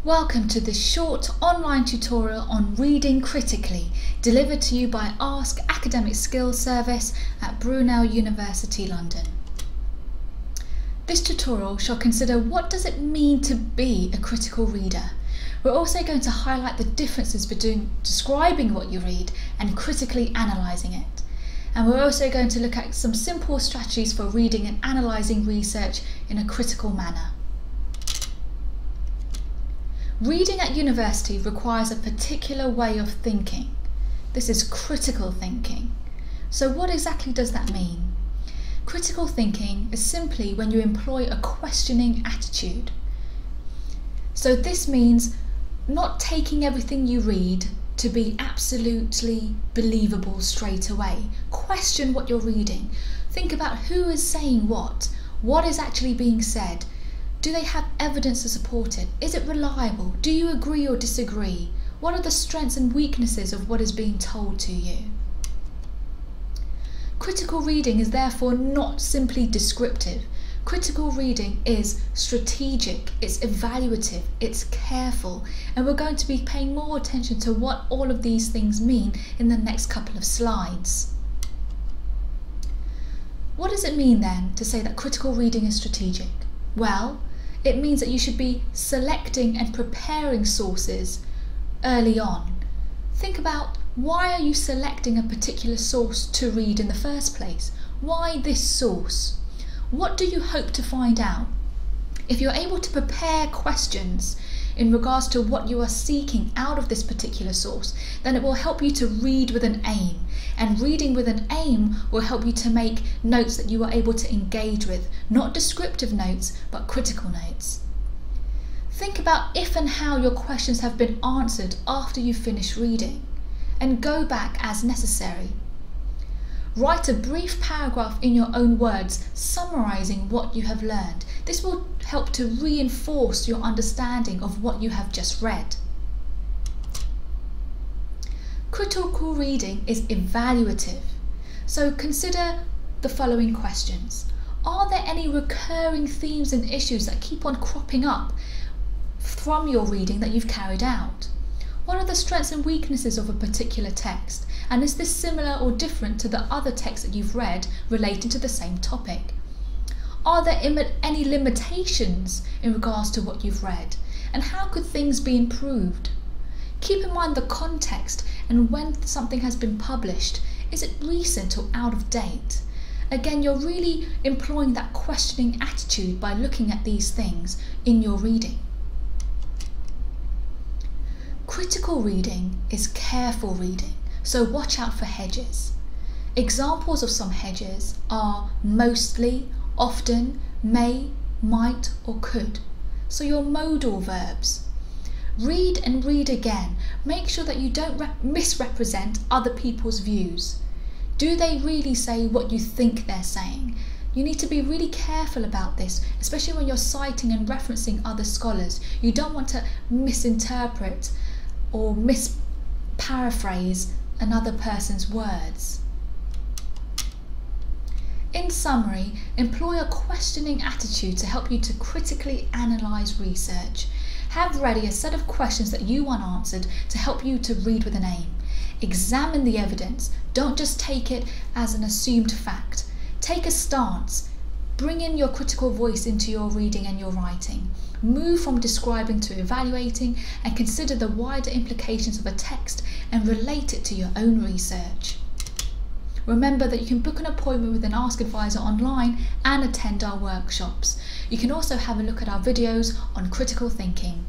Welcome to this short online tutorial on reading critically, delivered to you by Ask Academic Skills Service at Brunel University, London. This tutorial shall consider what does it mean to be a critical reader. We're also going to highlight the differences between describing what you read and critically analysing it. And we're also going to look at some simple strategies for reading and analysing research in a critical manner. Reading at university requires a particular way of thinking. This is critical thinking. So what exactly does that mean? Critical thinking is simply when you employ a questioning attitude. So this means not taking everything you read to be absolutely believable straight away. Question what you're reading. Think about who is saying what is actually being said. Do they have evidence to support it? Is it reliable? Do you agree or disagree? What are the strengths and weaknesses of what is being told to you? Critical reading is therefore not simply descriptive. Critical reading is strategic, it's evaluative, it's careful, and we're going to be paying more attention to what all of these things mean in the next couple of slides. What does it mean then to say that critical reading is strategic? Well, it means that you should be selecting and preparing sources early on. Think about, why are you selecting a particular source to read in the first place? Why this source? What do you hope to find out? If you're able to prepare questions in regards to what you are seeking out of this particular source, then it will help you to read with an aim. And reading with an aim will help you to make notes that you are able to engage with, not descriptive notes, but critical notes. Think about if and how your questions have been answered after you finish reading, and go back as necessary. Write a brief paragraph in your own words, summarising what you have learned. This will help to reinforce your understanding of what you have just read. Critical reading is evaluative. So consider the following questions. Are there any recurring themes and issues that keep on cropping up from your reading that you've carried out? What are the strengths and weaknesses of a particular text? And is this similar or different to the other texts that you've read relating to the same topic? Are there any limitations in regards to what you've read? And how could things be improved? Keep in mind the context and when something has been published. Is it recent or out of date? Again, you're really employing that questioning attitude by looking at these things in your reading. Critical reading is careful reading, so watch out for hedges. Examples of some hedges are mostly, often, may, might or could. So your modal verbs. Read and read again. Make sure that you don't misrepresent other people's views. Do they really say what you think they're saying? You need to be really careful about this, especially when you're citing and referencing other scholars. You don't want to misinterpret or misparaphrase another person's words. In summary, employ a questioning attitude to help you to critically analyse research. Have ready a set of questions that you want answered to help you to read with an aim. Examine the evidence. Don't just take it as an assumed fact. Take a stance. Bring in your critical voice into your reading and your writing. Move from describing to evaluating, and consider the wider implications of a text and relate it to your own research. Remember that you can book an appointment with an Ask Advisor online and attend our workshops. You can also have a look at our videos on critical thinking.